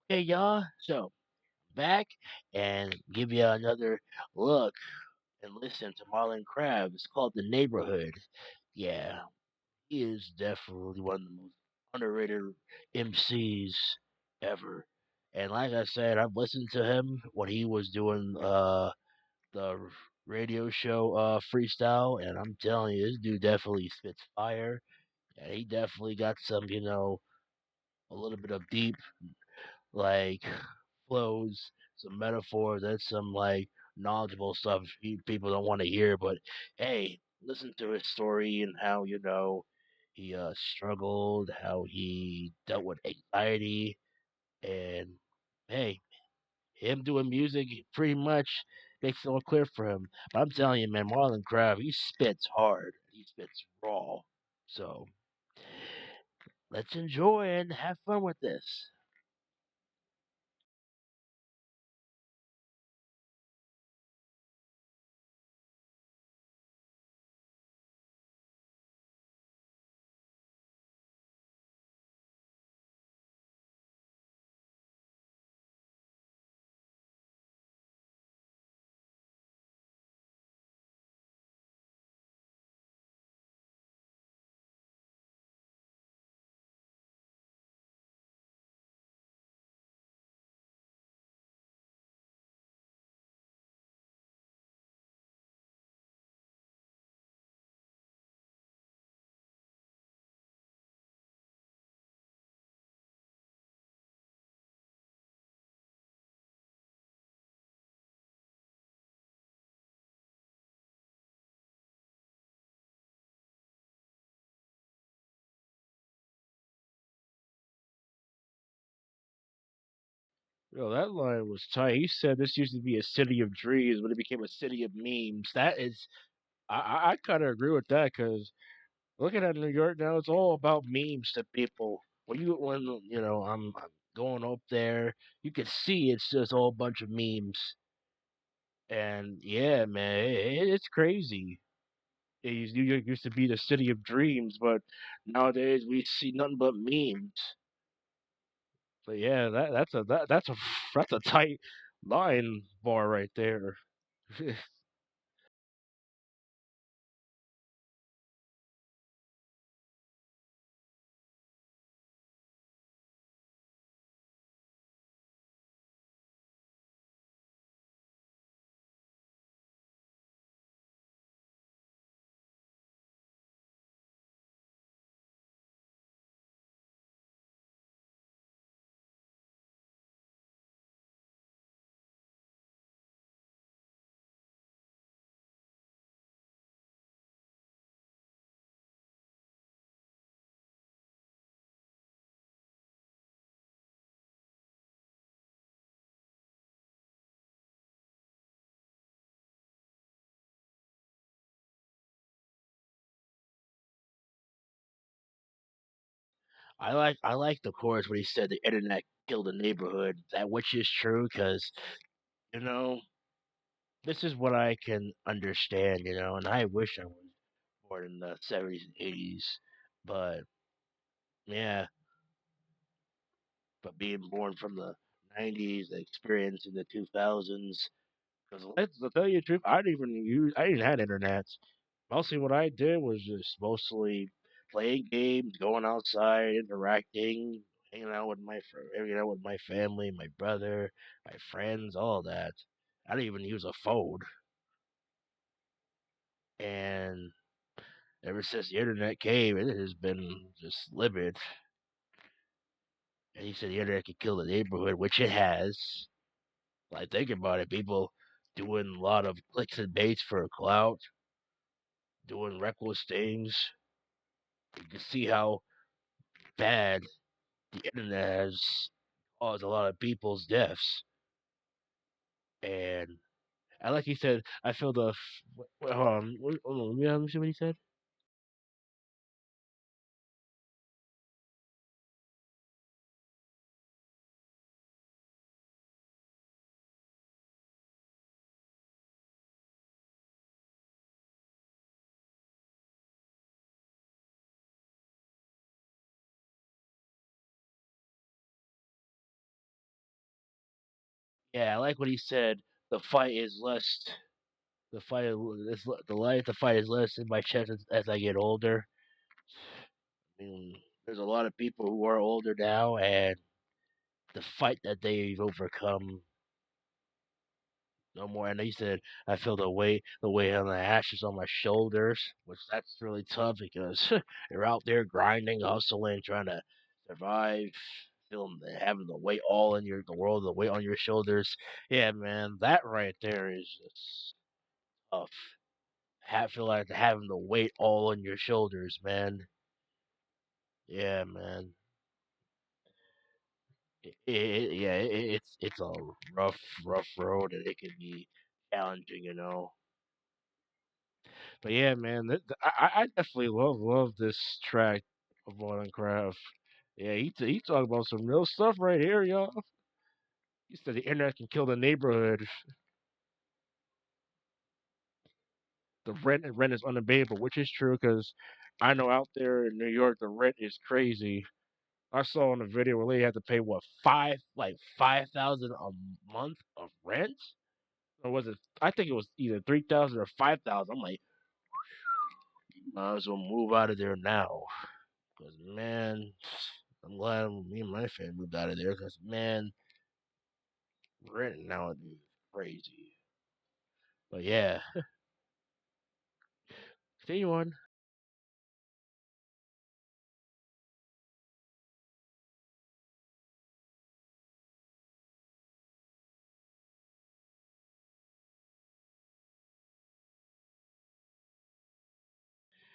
Hey y'all, so back and give you another look and listen to Marlon Crab. It's called The Neighborhood. Yeah, he is definitely one of the most underrated MCs ever. And like I said, I've listened to him when he was doing the radio show freestyle, and I'm telling you, this dude definitely spits fire. And he definitely got some, a little bit of deep like flows, some metaphors, and some like knowledgeable stuff people don't want to hear. But hey, listen to his story and how he struggled, how he dealt with anxiety, and hey, him doing music pretty much makes it all clear for him. But I'm telling you, man, Marlon Crabb, he spits hard, he spits raw. So let's enjoy and have fun with this. Yo, that line was tight. He said this used to be a city of dreams, but it became a city of memes. That is, I kind of agree with that because looking at New York now, it's all about memes to people. When I'm going up there, you can see it's just all a bunch of memes, and yeah, man, it's crazy. New York used to be the city of dreams, but nowadays we see nothing but memes. So yeah, that's a tight line bar right there. I like the chorus when he said the internet killed the neighborhood. That which is true because you know this is what I can understand. And I wish I was born in the '70s and '80s, but yeah, but being born from the '90s, the experience in the 2000s. Because let's to tell you the truth, I didn't have internet. Mostly what I did was just mostly playing games, going outside, interacting, hanging out with my family, my brother, my friends, all that. I didn't even use a phone. And ever since the internet came, it has been just living. And he said the internet could kill the neighborhood, which it has. Like think about it, people doing a lot of clicks and baits for clout, doing reckless things. You can see how bad the internet has caused a lot of people's deaths. And like he said, I feel hold on, hold on, let me see what he said. Yeah, I like what he said. The fight is less. The fight is the life. The fight is less in my chest as I get older. I mean, there's a lot of people who are older now, and the fight that they've overcome no more. And he said, I feel the weight on the ashes on my shoulders, which that's really tough because you're out there grinding, hustling, trying to survive, feeling having the weight all in the world, the weight on your shoulders. Yeah, man, that right there is just tough. Feel like having the weight all on your shoulders, man. Yeah, man. Yeah, it's a rough road, and it can be challenging. But yeah, man, I definitely love this track of Marlon Craft. Yeah, he talking about some real stuff right here, y'all. He said the internet can kill the neighborhood. The rent is unabateable, which is true because I know out there in New York the rent is crazy. I saw in a video where they had to pay what 5,000 a month of rent, or was it? I think it was either 3,000 or 5,000. I'm like, might as well move out of there now. Cause man, I'm glad me and my family moved out of there. Cause man, rent now is crazy. But yeah, continue on.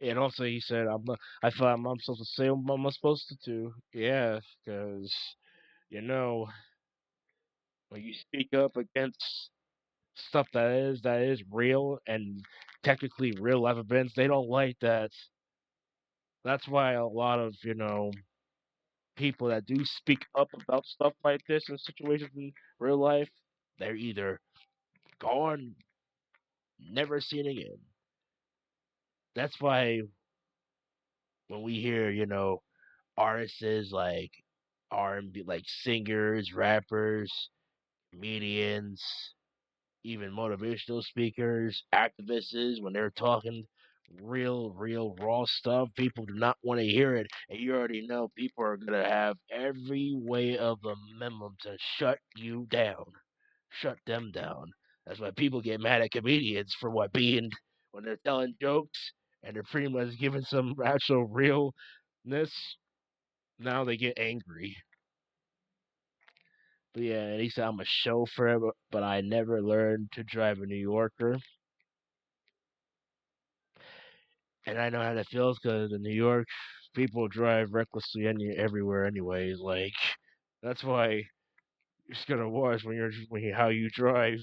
And also, he said, I thought I'm supposed to say what I'm supposed to do. Yeah, because you know when you speak up against stuff that is real and technically real life events, they don't like that. That's why a lot of people that do speak up about stuff like this in situations in real life, they're either gone, never seen again. That's why when we hear, artists like R&B, like singers, rappers, comedians, even motivational speakers, activists, when they're talking real, raw stuff, people do not want to hear it. And you already know people are going to have every way of the minimum to shut you down, shut them down. That's why people get mad at comedians for what being, when they're telling jokes and they're pretty much giving some actual realness. Now they get angry. But yeah, and he said, I'm a chauffeur, but I never learned to drive a New Yorker. And I know how that feels because in New York, people drive recklessly everywhere, anyways. Like, that's why you're just gonna watch how you drive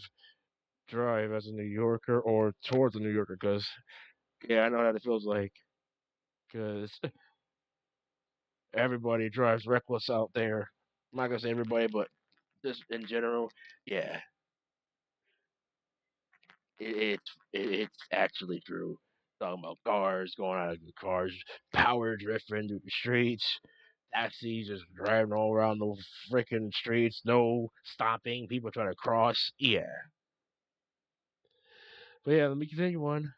as a New Yorker or towards a New Yorker. Because yeah, I know how it feels like. Because everybody drives reckless out there. I'm not gonna say everybody, but just in general, yeah, it's actually true. Talking about cars going out of the cars, power drifting through the streets, taxis just driving all around the freaking streets, no stopping, people trying to cross. Yeah, but yeah, let me continue on.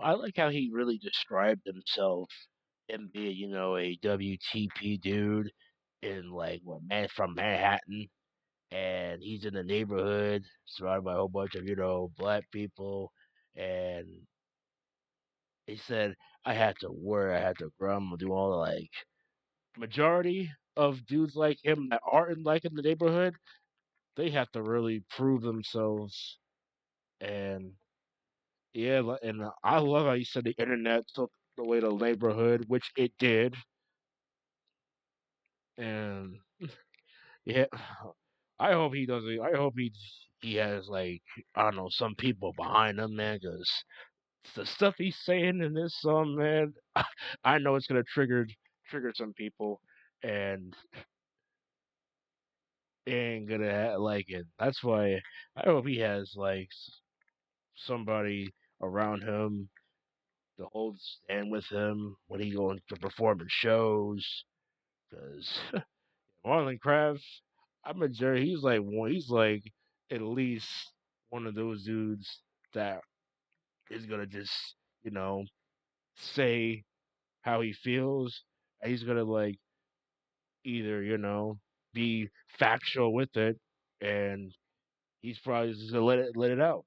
I like how he really described himself and being, a WTP dude in like what man from Manhattan, and he's in the neighborhood surrounded by a whole bunch of black people. and he said I had to work, I had to grumble, do all the like majority of dudes like him that aren't like in the neighborhood, they have to really prove themselves. And yeah, and I love how you said the internet took away the neighborhood, which it did. And yeah, I hope he doesn't. I hope he has like I don't know some people behind him, man, because the stuff he's saying in this song, man, I know it's gonna trigger some people, and they ain't gonna like it. That's why I hope he has like somebody around him to hold stand with him when he going to perform in shows. Because Marlon Craft, I'm a Jerry. He's like one. He's like at least one of those dudes that is gonna just you know say how he feels, and he's gonna like either be factual with it, and he's probably just gonna let it out.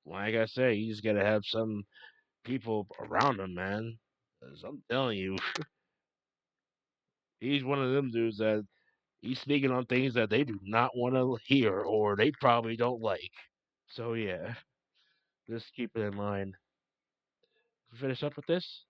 Like I say, he's gotta have some people around him, man. 'Cause I'm telling you, he's one of them dudes that he's speaking on things that they do not want to hear or they probably don't like. So yeah, just keep it in mind. Finish up with this.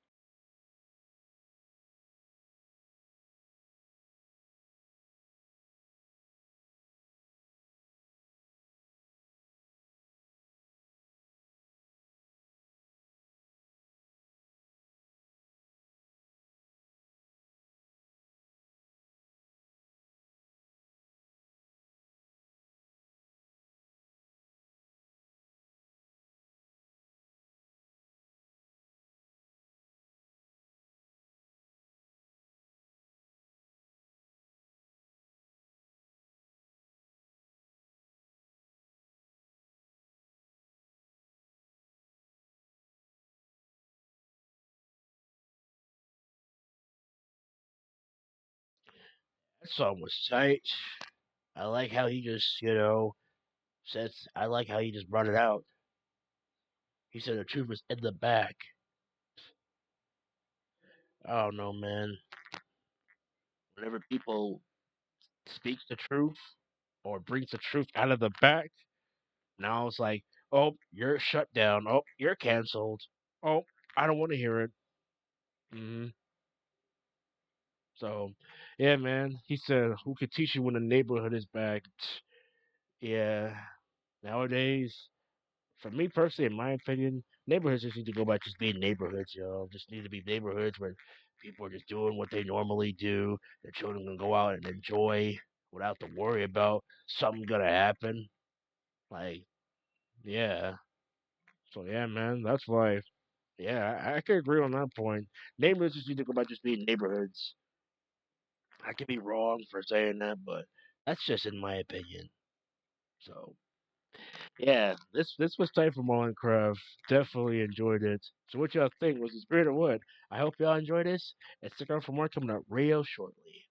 That song was tight. I like how he just, says. I like how he just brought it out. He said the truth is in the back. I don't know, man. Whenever people speak the truth or brings the truth out of the back, now it's like, oh, you're shut down. Oh, you're canceled. Oh, I don't want to hear it. hmm So, yeah, man. He said, "Who could teach you when the neighborhood is back?" Yeah. Nowadays, for me personally, in my opinion, neighborhoods just need to go back just being neighborhoods, Just need to be neighborhoods where people are just doing what they normally do. Their children can go out and enjoy without to worry about something gonna happen. Like, yeah. So yeah, man, that's why. Yeah, I can agree on that point. Neighborhoods just need to go back just being neighborhoods. I could be wrong for saying that, but that's just in my opinion. So yeah, this was time for Minecraft. Definitely enjoyed it. So what y'all think? Was the spirit or what? I hope y'all enjoyed this and stick around for more coming up real shortly.